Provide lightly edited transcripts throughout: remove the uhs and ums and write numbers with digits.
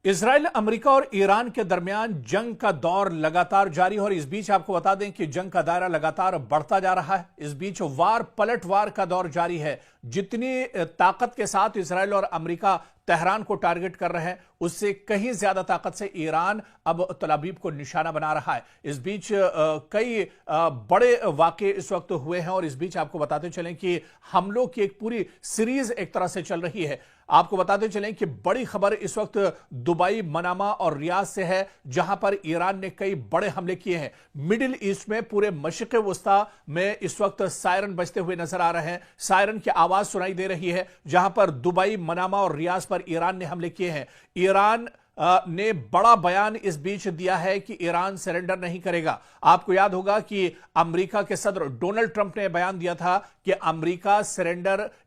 Israel, America और Iran के दरमियान जंग का दौर लगातार जारी है और इस बीच आपको बता दें कि जंग का दायरा लगातार बढ़ता जा रहा है। इस बीच वार पलटवार का दौर जारी है। जितनी ताकत के साथ इजराइल और अमेरिका तेहरान को टारगेट कर रहे हैं, उससे कहीं ज्यादा ताकत से ईरान अब तल अवीव को निशाना बना रहा है। इस बीच कई बड़े वाकये इस वक्त हुए हैं और इस बीच आपको बताते चलें कि हमलों की एक पूरी सीरीज एक तरह से चल रही है। आपको बताते चलें कि बड़ी खबर इस वक्त दुबई, मनामा और रियाद से है, जहां पर ईरान ने कई बड़े हमले किए हैं। मिडिल ईस्ट में पूरे मशरिक़ वुस्ता में इस वक्त सायरन बजते हुए नजर आ रहे हैं। सायरन की आवाज सुनाई दे रही है, जहां पर दुबई, मनामा और रियाद पर ईरान ने हमले किए हैं। ईरान ने बड़ा बयान इस बीच दिया है कि ईरान सरेंडर नहीं करेगा। आपको याद होगा कि अमेरिका के सदर डोनाल्ड ट्रंप ने बयान दिया था कि अमेरिका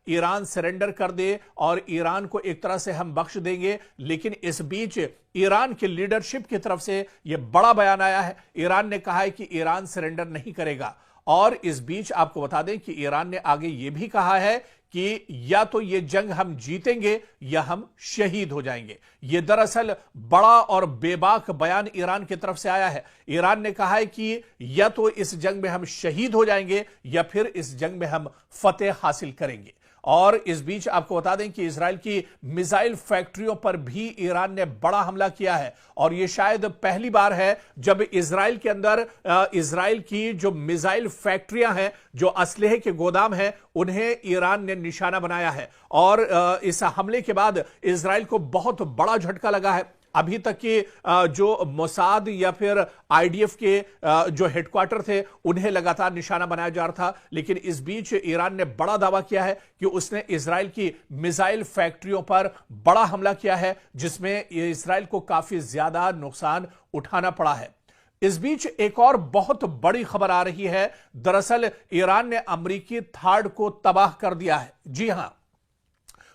ईरान सरेंडर कर दे और ईरान को एक तरह से हम बख्श देंगे। लेकिन इस बीच ईरान की लीडरशिप की तरफ से यह बड़ा बयान आया है। ईरान ने कहा है कि ईरान सरेंडर नहीं करेगा। और इस बीच आपको बता दें कि ईरान ने आगे यह भी कहा है कि या तो ये जंग हम जीतेंगे या हम शहीद हो जाएंगे। यह दरअसल बड़ा और बेबाक बयान ईरान की तरफ से आया है। ईरान ने कहा है कि या तो इस जंग में हम शहीद हो जाएंगे या फिर इस जंग में हम फतेह हासिल करेंगे। और इस बीच आपको बता दें कि इजराइल की मिसाइल फैक्ट्रियों पर भी ईरान ने बड़ा हमला किया है और यह शायद पहली बार है जब इजराइल के अंदर इजराइल की जो मिसाइल फैक्ट्रियां हैं, जो असलहे के गोदाम हैं, उन्हें ईरान ने निशाना बनाया है। और इस हमले के बाद इजराइल को बहुत बड़ा झटका लगा है। अभी तक के जो मोसाद या फिर आईडीएफ के जो हेडक्वार्टर थे, उन्हें लगातार निशाना बनाया जा रहा था। लेकिन इस बीच ईरान ने बड़ा दावा किया है कि उसने इजराइल की मिसाइल फैक्ट्रियों पर बड़ा हमला किया है, जिसमें इजराइल को काफी ज्यादा नुकसान उठाना पड़ा है। इस बीच एक और बहुत बड़ी खबर आ रही है। दरअसल ईरान ने अमेरिकी थार्ड को तबाह कर दिया है। जी हां,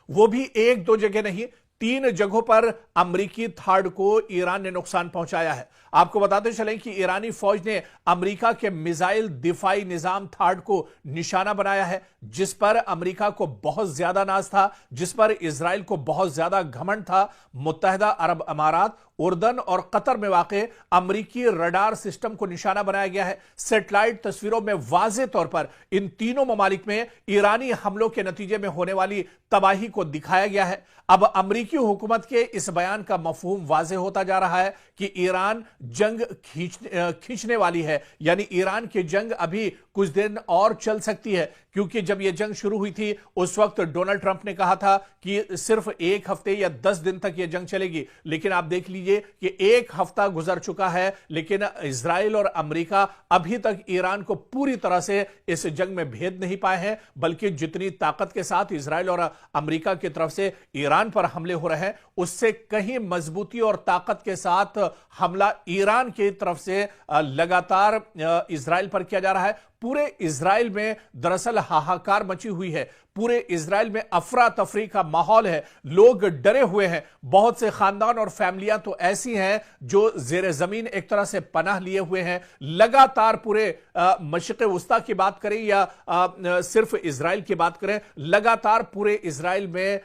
वो भी एक दो जगह नहीं, 3 जगहों पर अमेरिकी थार्ड को ईरान ने नुकसान पहुंचाया है। आपको बताते चलें कि ईरानी फौज ने अमेरिका के मिसाइल दिफाई निजाम थार्ड को निशाना बनाया है, जिस पर अमेरिका को बहुत ज्यादा नाज था, जिस पर इजराइल को बहुत ज्यादा घमंड था। मुत्तहिदा अरब अमारात, उर्दन और कतर में वाक़े अमेरिकी रडार सिस्टम को निशाना बनाया गया है। सैटेलाइट तस्वीरों में वाज़े तौर पर इन तीनों ममालिक में ईरानी हमलों के नतीजे में होने वाली तबाही को दिखाया गया है। अब अमेरिकी हुकूमत के इस बयान का मफहूम वाज़े होता जा रहा है कि ईरान जंग खींचने वाली है, यानी ईरान की जंग अभी कुछ दिन और चल सकती है। क्योंकि जब यह जंग शुरू हुई थी, उस वक्त डोनाल्ड ट्रंप ने कहा था कि सिर्फ 1 हफ्ते या 10 दिन तक यह जंग चलेगी। लेकिन आप देख लीजिए कि 1 हफ्ता गुजर चुका है, लेकिन इजराइल और अमेरिका अभी तक ईरान को पूरी तरह से इस जंग में भेद नहीं पाए हैं। बल्कि जितनी ताकत के साथ इजराइल और अमेरिका की तरफ से ईरान पर हमले हो रहे हैं, उससे कहीं मजबूती और ताकत के साथ हमला ईरान की तरफ से लगातार इजराइल पर किया जा रहा है। पूरे इजराइल में दरअसल हाहाकार मची हुई है। पूरे इजराइल में अफरा तफरी का माहौल है। लोग डरे हुए हैं। बहुत से खानदान और फैमिलियां तो ऐसी हैं जो जेर जमीन एक तरह से पनाह लिए हुए हैं। लगातार पूरे मशरिक़ वुस्ता की बात करें या सिर्फ इजराइल की बात करें, लगातार पूरे इजराइल में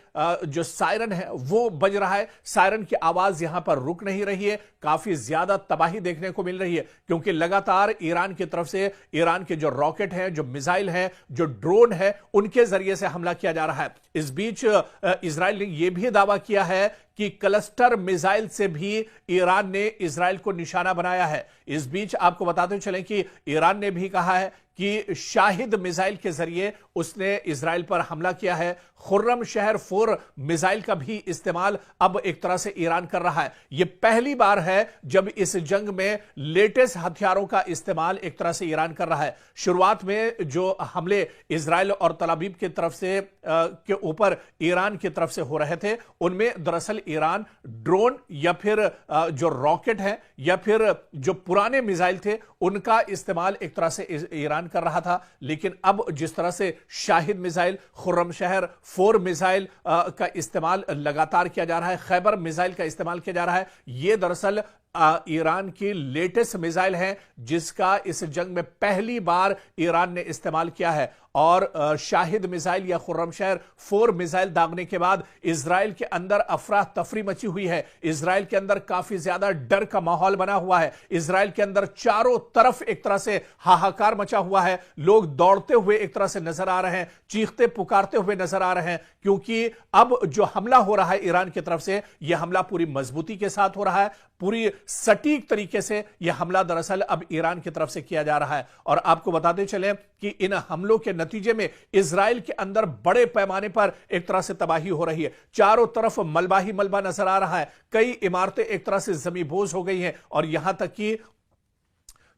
जो सायरन है वो बज रहा है। सायरन की आवाज यहां पर रुक नहीं रही है। काफी ज्यादा तबाही देखने को मिल रही है, क्योंकि लगातार ईरान की तरफ से ईरान के जो रॉकेट हैं, जो मिसाइल हैं, जो ड्रोन है, उनके जरिए से हमला किया जा रहा है। इस बीच इजराइल ने यह भी दावा किया है कि क्लस्टर मिसाइल से भी ईरान ने इजराइल को निशाना बनाया है। इस बीच आपको बताते चलें कि ईरान ने भी कहा है कि शाहिद मिसाइल के जरिए उसने इजराइल पर हमला किया है। खुर्रम शहर 4 मिसाइल का भी इस्तेमाल अब एक तरह से ईरान कर रहा है। यह पहली बार है जब इस जंग में लेटेस्ट हथियारों का इस्तेमाल एक तरह से ईरान कर रहा है। शुरुआत में जो हमले इजराइल और तल अवीव की तरफ से के ऊपर ईरान की तरफ से हो रहे थे, उनमें दरअसल ईरान ड्रोन या फिर जो रॉकेट है या फिर जो पुराने मिसाइल थे, उनका इस्तेमाल एक तरह से ईरान कर रहा था। लेकिन अब जिस तरह से शाहिद मिसाइल, खुर्रम शहर 4 मिसाइल का इस्तेमाल लगातार किया जा रहा है, खैबर मिसाइल का इस्तेमाल किया जा रहा है, यह दरअसल ईरान की लेटेस्ट मिसाइल है जिसका इस जंग में पहली बार ईरान ने इस्तेमाल किया है। और शाहिद मिसाइल या खुर्रमशहर 4 मिसाइल दागने के बाद इजराइल के अंदर अफरा तफरी मची हुई है। इजराइल के अंदर काफी ज्यादा डर का माहौल बना हुआ है। इजराइल के अंदर चारों तरफ एक तरह से हाहाकार मचा हुआ है। लोग दौड़ते हुए एक तरह से नजर आ रहे हैं, चीखते पुकारते हुए नजर आ रहे हैं, क्योंकि अब जो हमला हो रहा है ईरान की तरफ से, यह हमला पूरी मजबूती के साथ हो रहा है, पूरी सटीक तरीके से यह हमला दरअसल अब ईरान की तरफ से किया जा रहा है। और आपको बताते चले कि इन हमलों के नतीजे में इजराइल के अंदर बड़े पैमाने पर एक तरह से तबाही हो रही है। चारों तरफ मलबा ही मलबा नजर आ रहा है। कई इमारतें एक तरह से जमींबोज हो गई हैं और यहां तक कि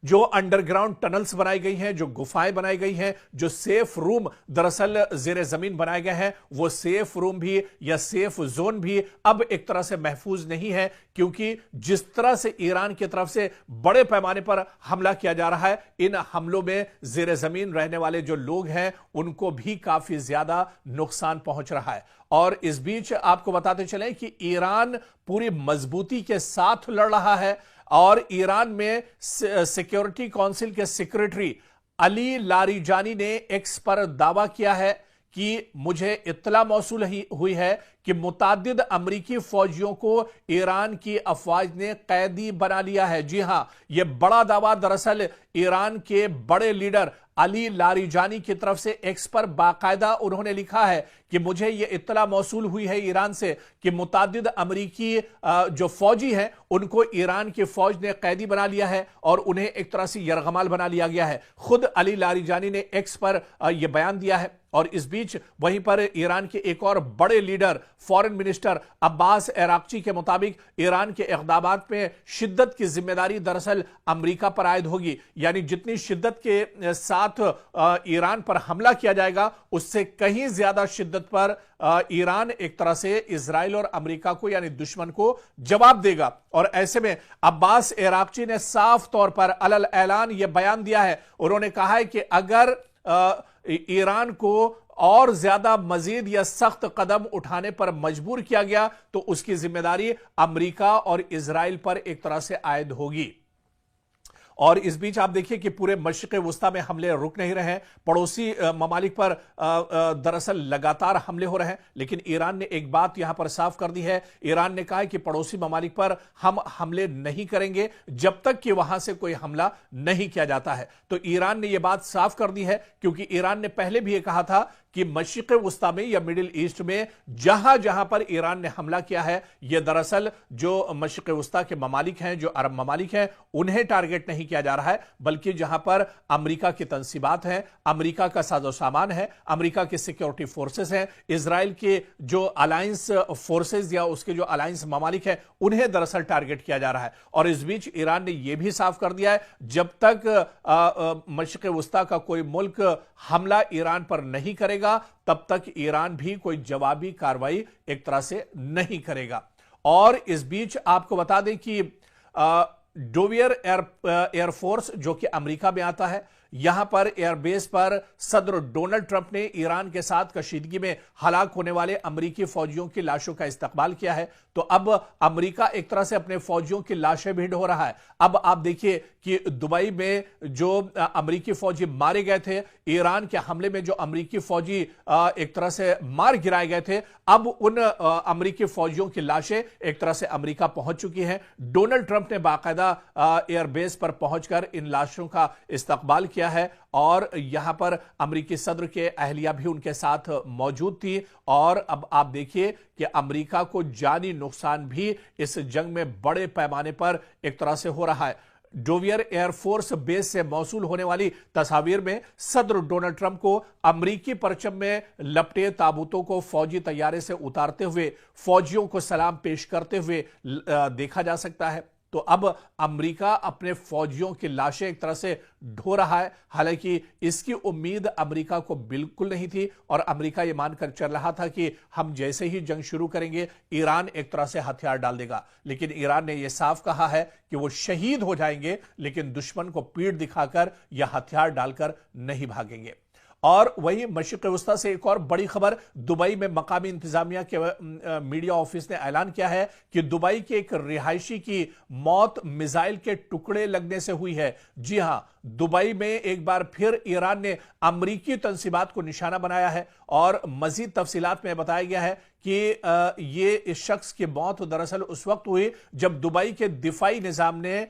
जो अंडरग्राउंड टनल्स बनाई गई हैं, जो गुफाएं बनाई गई हैं, जो सेफ रूम दरअसल जेर जमीन बनाए गए हैं, वो सेफ रूम भी या सेफ जोन भी अब एक तरह से महफूज नहीं है, क्योंकि जिस तरह से ईरान की तरफ से बड़े पैमाने पर हमला किया जा रहा है, इन हमलों में जेर जमीन रहने वाले जो लोग हैं उनको भी काफी ज्यादा नुकसान पहुंच रहा है। और इस बीच आपको बताते चले कि ईरान पूरी मजबूती के साथ लड़ रहा है और ईरान में सिक्योरिटी काउंसिल के सेक्रेटरी अली लारीजानी ने एक्स पर दावा किया है कि मुझे इत्तला मौसूल हुई है कि मुताद्दिद अमरीकी फौजियों को ईरान की अफवाज ने कैदी बना लिया है। जी हां, यह बड़ा दावा दरअसल ईरान के बड़े लीडर अली लारीजानी की तरफ से एक्स पर बाकायदा उन्होंने लिखा है कि मुझे यह इत्तला मौसूल हुई है ईरान से कि मुताद्दिद अमरीकी जो फौजी हैं उनको ईरान की फौज ने कैदी बना लिया है और उन्हें एक तरह से यरगमाल बना लिया गया है। खुद अली लारीजानी ने एक्स पर यह बयान दिया है। और इस बीच वहीं पर ईरान के एक और बड़े leader foreign minister Abbas Araghchi के मुताबिक ईरान के इक़दामात में शिद्दत की जिम्मेदारी दरअसल अमेरिका पर आयद होगी। यानी जितनी शिद्दत के साथ ईरान पर हमला किया जाएगा उससे कहीं ज्यादा शिद्दत पर ईरान एक तरह से इजराइल और अमेरिका को यानी दुश्मन को जवाब देगा। और ऐसे में अब्बास अराक्ची ने साफ तौर पर अलल ऐलान यह बयान दिया है। उन्होंने कहा है कि अगर ईरान को और ज्यादा मजीद या सख्त कदम उठाने पर मजबूर किया गया तो उसकी जिम्मेदारी अमेरिका और इजराइल पर एक तरह से आयद होगी। और इस बीच आप देखिए कि पूरे मशरिक़ वुस्ता में हमले रुक नहीं रहे हैं। पड़ोसी ममालिक पर दरअसल लगातार हमले हो रहे हैं, लेकिन ईरान ने एक बात यहां पर साफ कर दी है। ईरान ने कहा है कि पड़ोसी ममालिक पर हम हमले नहीं करेंगे जब तक कि वहां से कोई हमला नहीं किया जाता है। तो ईरान ने यह बात साफ कर दी है, क्योंकि ईरान ने पहले भी यह कहा था कि मशरिक़ वुस्ता में या मिडिल ईस्ट में जहां जहां पर ईरान ने हमला किया है, यह दरअसल जो मशरिक़ वुस्ता के ममालिक हैं, जो अरब ममालिक हैं, उन्हें टारगेट नहीं किया जा रहा है, बल्कि जहां पर अमेरिका की तंसीबात हैं, अमेरिका का साजो सामान है, अमेरिका की सिक्योरिटी फोर्सेस हैं, इजराइल के जो अलायंस फोर्सेस या उसके जो अलायंस ममालिक हैं, उन्हें दरअसल टारगेट किया जा रहा है। और इस बीच ईरान ने यह भी साफ कर दिया है, जब तक मशरिक़ वुस्ता का कोई मुल्क हमला ईरान पर नहीं करेगा तब तक ईरान भी कोई जवाबी कार्रवाई एक तरह से नहीं करेगा। और इस बीच आपको बता दें कि डोवियर एयरफोर्स जो कि अमेरिका में आता है, यहां पर एयरबेस पर सदर डोनाल्ड ट्रंप ने ईरान के साथ कशीदगी में हलाक होने वाले अमेरिकी फौजियों की लाशों का इस्तकबाल किया है। तो अब अमेरिका एक तरह से अपने फौजियों की लाशें भेंट हो रहा है। अब आप देखिए कि दुबई में जो अमेरिकी फौजी मारे गए थे, ईरान के हमले में जो अमेरिकी फौजी एक तरह से मार गिराए गए थे, अब उन अमेरिकी फौजियों की लाशें एक तरह से अमेरिका पहुंच चुकी हैं। डोनाल्ड ट्रंप ने बाकायदा एयरबेस पर पहुंचकर इन लाशों का इस्तकबाल किया है और यहां पर अमेरिकी सदर के अहलिया भी उनके साथ मौजूद थी। और अब आप देखिए कि अमेरिका को जानी नुकसान भी इस जंग में बड़े पैमाने पर एक तरह से हो रहा है। डोवियर एयरफोर्स बेस से मौसूल होने वाली तस्वीर में सदर डोनाल्ड ट्रंप को अमेरिकी परचम में लपटे ताबूतों को फौजी तैयारे से उतारते हुए फौजियों को सलाम पेश करते हुए देखा जा सकता है। तो अब अमेरिका अपने फौजियों की लाशें एक तरह से ढो रहा है। हालांकि इसकी उम्मीद अमेरिका को बिल्कुल नहीं थी और अमेरिका यह मानकर चल रहा था कि हम जैसे ही जंग शुरू करेंगे ईरान एक तरह से हथियार डाल देगा। लेकिन ईरान ने यह साफ कहा है कि वो शहीद हो जाएंगे, लेकिन दुश्मन को पीठ दिखाकर या हथियार डालकर नहीं भागेंगे। और वहीं मशरिक़ वस्ता से एक और बड़ी खबर, दुबई में मकामी इंतजामिया के मीडिया ऑफिस ने ऐलान किया है कि दुबई के एक रिहायशी की मौत मिसाइल के टुकड़े लगने से हुई है। जी हां, दुबई में एक बार फिर ईरान ने अमरीकी तंसीबात को निशाना बनाया है और मजीद तफसीलात में बताया गया है कि ये इस शख्स की मौत दरअसल उस वक्त हुई जब दुबई के दिफाई निजाम ने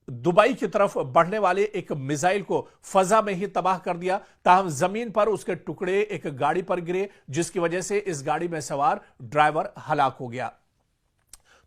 दुबई की तरफ बढ़ने वाले एक मिसाइल को फजा में ही तबाह कर दिया। ताहम जमीन पर उसके टुकड़े एक गाड़ी पर गिरे, जिसकी वजह से इस गाड़ी में सवार ड्राइवर हलाक हो गया।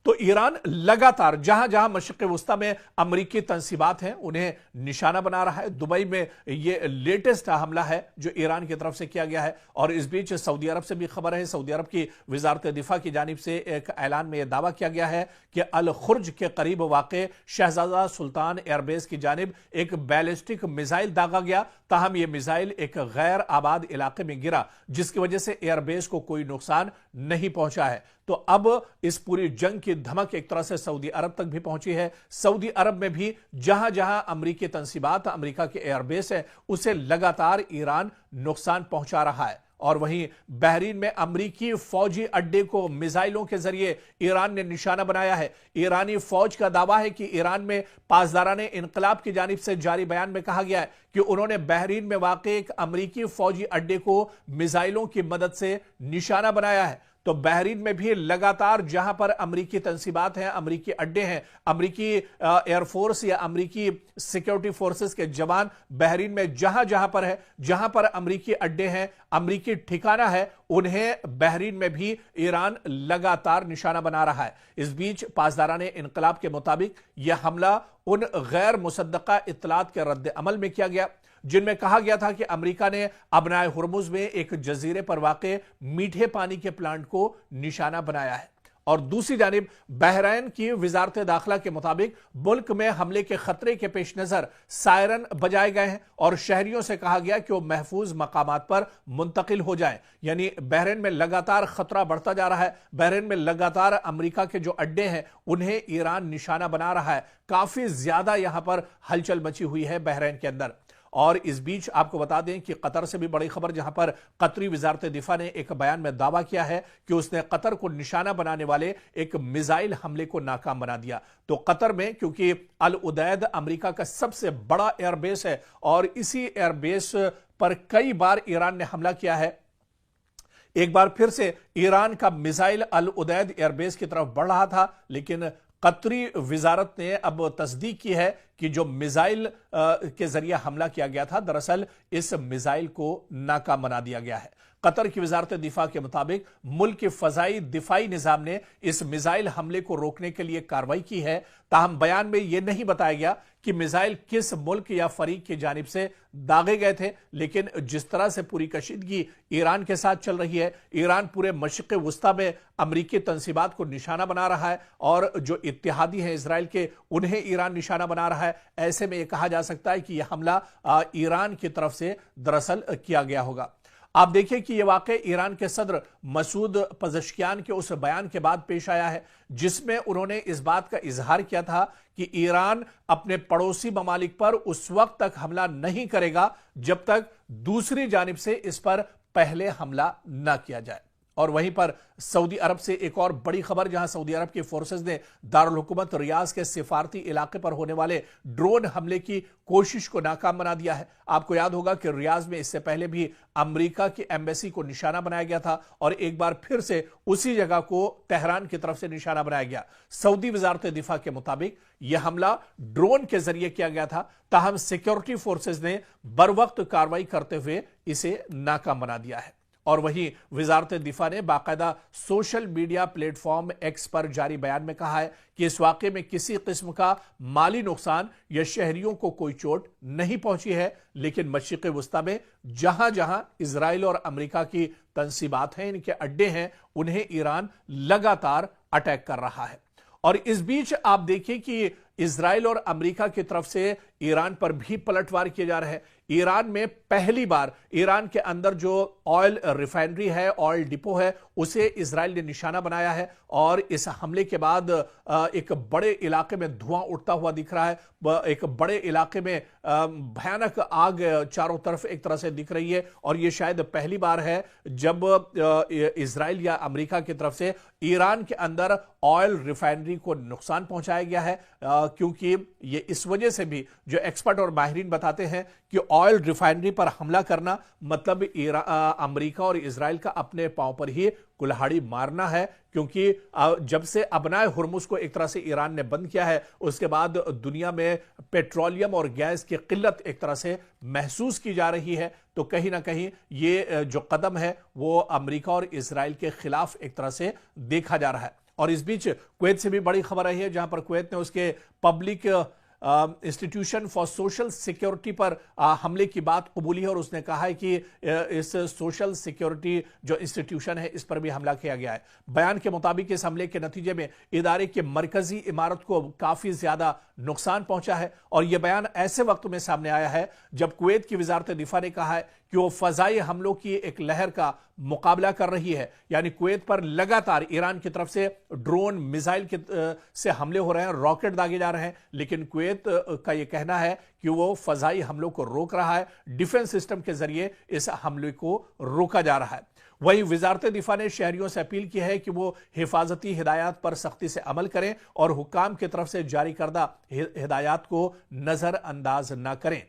तो ईरान लगातार जहां जहां मशरिक़ वस्ता में अमरीकी तंसीबात हैं उन्हें निशाना बना रहा है। दुबई में यह लेटेस्ट हमला है जो ईरान की तरफ से किया गया है। और इस बीच सऊदी अरब से भी खबर है। सऊदी अरब की वजारत दिफा की जानिब से एक ऐलान में यह दावा किया गया है कि अल खुर्ज के करीब वाक़े शहजादा सुल्तान एयरबेस की जानिब एक बैलिस्टिक मिसाइल दागा गया। ताहम यह मिसाइल एक गैर आबाद इलाके में गिरा, जिसकी वजह से एयरबेस को कोई नुकसान नहीं पहुंचा है। तो अब इस पूरी जंग की धमक एक तरह से सऊदी अरब तक भी पहुंची है। सऊदी अरब में भी जहां जहां अमरीकी तंसीबात, अमरीका के एयरबेस है, उसे लगातार ईरान नुकसान पहुंचा रहा है। और वहीं बहरीन में अमरीकी फौजी अड्डे को मिसाइलों के जरिए ईरान ने निशाना बनाया है। ईरानी फौज का दावा है कि ईरान में पासदाराने इनकलाब की जानिब से जारी बयान में कहा गया है कि उन्होंने बहरीन में वाक़े एक अमरीकी फौजी अड्डे को मिसाइलों की मदद से निशाना बनाया है। तो बहरीन में भी लगातार जहां पर अमरीकी तंसीबात हैं, अमरीकी अड्डे हैं, अमरीकी एयरफोर्स या अमरीकी सिक्योरिटी फोर्सेस के जवान बहरीन में जहां जहां पर है, जहां पर अमरीकी अड्डे हैं, अमरीकी ठिकाना है, उन्हें बहरीन में भी ईरान लगातार निशाना बना रहा है। इस बीच पासदाराने इनकलाब के मुताबिक यह हमला उन गैर मुसद्दका इत्तलात के रद्द अमल में किया गया जिनमें कहा गया था कि अमेरिका ने अबनाए हुर्मुज में एक जजीरे पर वाक़े मीठे पानी के प्लांट को निशाना बनाया है। और दूसरी जानिब बहरैन की वजारत दाखिला के मुताबिक मुल्क में हमले के खतरे के पेश नजर सायरन बजाए गए हैं और शहरियों से कहा गया कि वो महफूज मकामात पर मुंतकिल हो जाएं। यानी बहरैन में लगातार खतरा बढ़ता जा रहा है। बहरैन में लगातार अमेरिका के जो अड्डे हैं उन्हें ईरान निशाना बना रहा है। काफी ज्यादा यहां पर हलचल मची हुई है बहरैन के अंदर। और इस बीच आपको बता दें कि कतर से भी बड़ी खबर, जहां पर कतरी वजारत दिफा ने एक बयान में दावा किया है कि उसने कतर को निशाना बनाने वाले एक मिसाइल हमले को नाकाम बना दिया। तो कतर में, क्योंकि अल उदैद अमेरिका का सबसे बड़ा एयरबेस है और इसी एयरबेस पर कई बार ईरान ने हमला किया है, एक बार फिर से ईरान का मिसाइल अल उदैद एयरबेस की तरफ बढ़ रहा था, लेकिन कतरी वजारत ने अब तस्दीक की है कि जो मिसाइल के जरिए हमला किया गया था, दरअसल इस मिसाइल को नाकाम बना दिया गया है। कतर की वजारत दिफा के मुताबिक मुल्क के फजाई दिफाई निजाम ने इस मिसाइल हमले को रोकने के लिए कार्रवाई की है। ताहम बयान में यह नहीं बताया गया कि मिसाइल किस मुल्क या फरीक की जानिब से दागे गए थे, लेकिन जिस तरह से पूरी कशीदगी ईरान के साथ चल रही है, ईरान पूरे मशरिक़ वस्ता में अमरीकी तंसीबात को निशाना बना रहा है और जो इत्तेहादी हैं इजराइल के, उन्हें ईरान निशाना बना रहा है। ऐसे में यह कहा जा सकता है कि यह हमला ईरान की तरफ से दरअसल किया गया होगा। आप देखिए कि यह वाकई ईरान के सदर मसूद पज़ेश्कियान के उस बयान के बाद पेश आया है जिसमें उन्होंने इस बात का इजहार किया था कि ईरान अपने पड़ोसी ममालिक पर उस वक्त तक हमला नहीं करेगा जब तक दूसरी जानिब से इस पर पहले हमला न किया जाए। और वहीं पर सऊदी अरब से एक और बड़ी खबर, जहां सऊदी अरब की फोर्सेस ने दारुल हुकूमत रियाज के सिफारती इलाके पर होने वाले ड्रोन हमले की कोशिश को नाकाम बना दिया है। आपको याद होगा कि रियाज में इससे पहले भी अमेरिका की एम्बेसी को निशाना बनाया गया था और एक बार फिर से उसी जगह को तेहरान की तरफ से निशाना बनाया गया। सऊदी वजारत दिफा के मुताबिक यह हमला ड्रोन के जरिए किया गया था, ताहम सिक्योरिटी फोर्सेस ने बरवक्त कार्रवाई करते हुए इसे नाकाम बना दिया है। और वहीं वजारत दिफा ने बाकायदा सोशल मीडिया प्लेटफॉर्म एक्स पर जारी बयान में कहा है कि इस वाकये में किसी किस्म का माली नुकसान या शहरियों को कोई चोट नहीं पहुंची है, लेकिन मशरिक़ वस्ता में जहां जहां इजराइल और अमेरिका की तंसीबात हैं, इनके अड्डे हैं, उन्हें ईरान लगातार अटैक कर रहा है। और इस बीच आप देखिए कि इजराइल और अमेरिका की तरफ से ईरान पर भी पलटवार किए जा रहे हैं। ईरान में पहली बार ईरान के अंदर जो ऑयल रिफाइनरी है, ऑयल डिपो है, उसे इजराइल ने निशाना बनाया है और इस हमले के बाद एक बड़े इलाके में धुआं उठता हुआ दिख रहा है। एक बड़े इलाके में भयानक आग चारों तरफ एक तरह से दिख रही है और यह शायद पहली बार है जब इजराइल या अमेरिका की तरफ से ईरान के अंदर ऑयल रिफाइनरी को नुकसान पहुंचाया गया है, क्योंकि ये इस वजह से भी जो एक्सपर्ट और माहिरीन बताते हैं कि ऑयल रिफाइनरी पर हमला करना मतलब अमेरिका और इजराइल का अपने पांव पर ही कुल्हाड़ी मारना है, क्योंकि जब से अबनाए हुर्मुज को एक तरह से ईरान ने बंद किया है उसके बाद दुनिया में पेट्रोलियम और गैस की किल्लत एक तरह से महसूस की जा रही है। तो कहीं ना कहीं ये जो कदम है वो अमेरिका और इजराइल के खिलाफ एक तरह से देखा जा रहा है। और इस बीच कुवैत से भी बड़ी खबर आई है, जहां पर कुवैत ने उसके public institution for social security पर हमले की बात कबूली है और उसने कहा है कि इस सोशल सिक्योरिटी जो इंस्टीट्यूशन है इस पर भी हमला किया गया है। बयान के मुताबिक इस हमले के नतीजे में इदारे की मरकजी इमारत को काफी ज्यादा नुकसान पहुंचा है और यह बयान ऐसे वक्त में सामने आया है जब कुवैत की वजारत दिफा ने कहा है कि वो फजाई हमलों की एक लहर का मुकाबला कर रही है। यानी कुवैत पर लगातार ईरान की तरफ से ड्रोन मिसाइल से हमले हो रहे हैं, रॉकेट दागे जा रहे हैं, लेकिन कुवैत का यह कहना है कि वो फजाई हमलों को रोक रहा है, डिफेंस सिस्टम के जरिए इस हमले को रोका जा रहा है। वहीं वजारत दिफा ने शहरियों से अपील की है कि वो हिफाजती हिदायत पर सख्ती से अमल करें और हुक्काम की तरफ से जारी करदा हिदायत को नजरअंदाज न करें।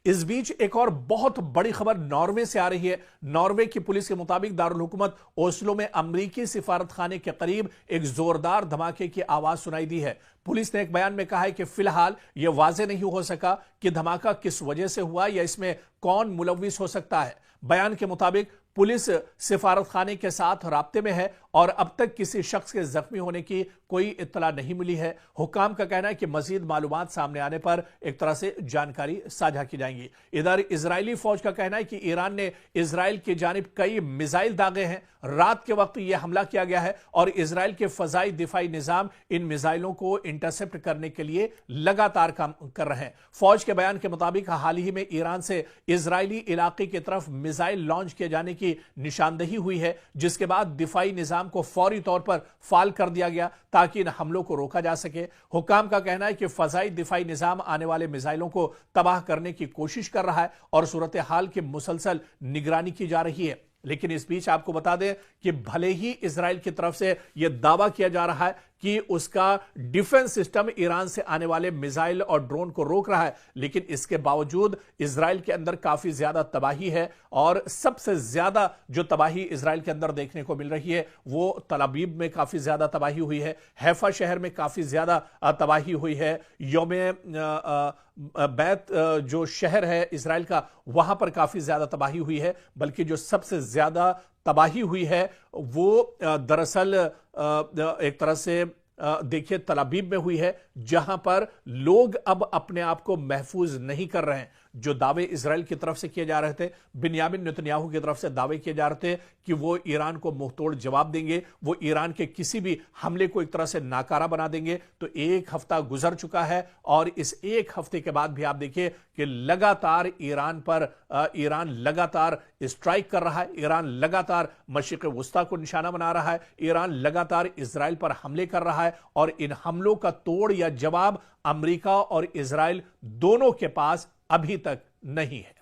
इस बीच एक और बहुत बड़ी खबर नॉर्वे से आ रही है। नॉर्वे की पुलिस के मुताबिक दारुल हुकूमत ओस्लो में अमरीकी सिफारत खाने के करीब एक जोरदार धमाके की आवाज सुनाई दी है। पुलिस ने एक बयान में कहा है कि फिलहाल यह वाजे नहीं हो सका कि धमाका किस वजह से हुआ या इसमें कौन मुलविस हो सकता है। बयान के मुताबिक पुलिस सिफारत खाने के साथ राब्ते में है और अब तक किसी शख्स के जख्मी होने की कोई इत्तला नहीं मिली है। हुक्काम का कहना है कि मजीद मालूमात सामने आने पर एक तरह से जानकारी साझा की जाएंगी। इधर इजरायली फौज का कहना है कि ईरान ने इजराइल की जानिब कई मिसाइल दागे हैं। रात के वक्त यह हमला किया गया है और इजराइल के फजाई दिफाई निजाम इन मिसाइलों को इंटरसेप्ट करने के लिए लगातार काम कर रहे हैं। फौज के बयान के मुताबिक हाल ही में ईरान से इजरायली इलाके की तरफ मिसाइल लॉन्च किए जाने की निशानदेही हुई है, जिसके बाद दिफाई निजाम को फौरी तौर पर फाल कर दिया गया ताकि इन हमलों को रोका जा सके। हुक्काम का कहना है कि फजाई दिफाई निजाम आने वाले मिसाइलों को तबाह करने की कोशिश कर रहा है और सूरत हाल की मुसलसल निगरानी की जा रही है। लेकिन इस बीच आपको बता दें कि भले ही इजराइल की तरफ से यह दावा किया जा रहा है कि उसका डिफेंस सिस्टम ईरान से आने वाले मिसाइल और ड्रोन को रोक रहा है, लेकिन इसके बावजूद इजराइल के अंदर काफी ज्यादा तबाही है और सबसे ज्यादा जो तबाही इजराइल के अंदर देखने को मिल रही है वो तल अवीव में काफी ज्यादा तबाही हुई है, हैफा शहर में काफी ज्यादा तबाही हुई है, यौमे बैत जो शहर है इजराइल का वहां पर काफी ज्यादा तबाही हुई है। बल्कि जो सबसे ज्यादा तबाही हुई है वो दरअसल एक तरह से देखिए तल अवीव में हुई है, जहां पर लोग अब अपने आप को महफूज नहीं कर रहे हैं। जो दावे इजराइल की तरफ से किए जा रहे थे, बिन्यामिन नेतन्याहू की तरफ से दावे किए जा रहे थे कि वो ईरान को मुंहतोड़ जवाब देंगे, वो ईरान के किसी भी हमले को एक तरह से नाकारा बना देंगे, तो एक हफ्ता गुजर चुका है और इस एक हफ्ते के बाद भी आप देखिए कि लगातार ईरान लगातार स्ट्राइक कर रहा है, ईरान लगातार मशरिक़ वुस्ता को निशाना बना रहा है, ईरान लगातार इजराइल पर हमले कर रहा है और इन हमलों का तोड़ या जवाब अमेरिका और इजराइल दोनों के पास अभी तक नहीं है।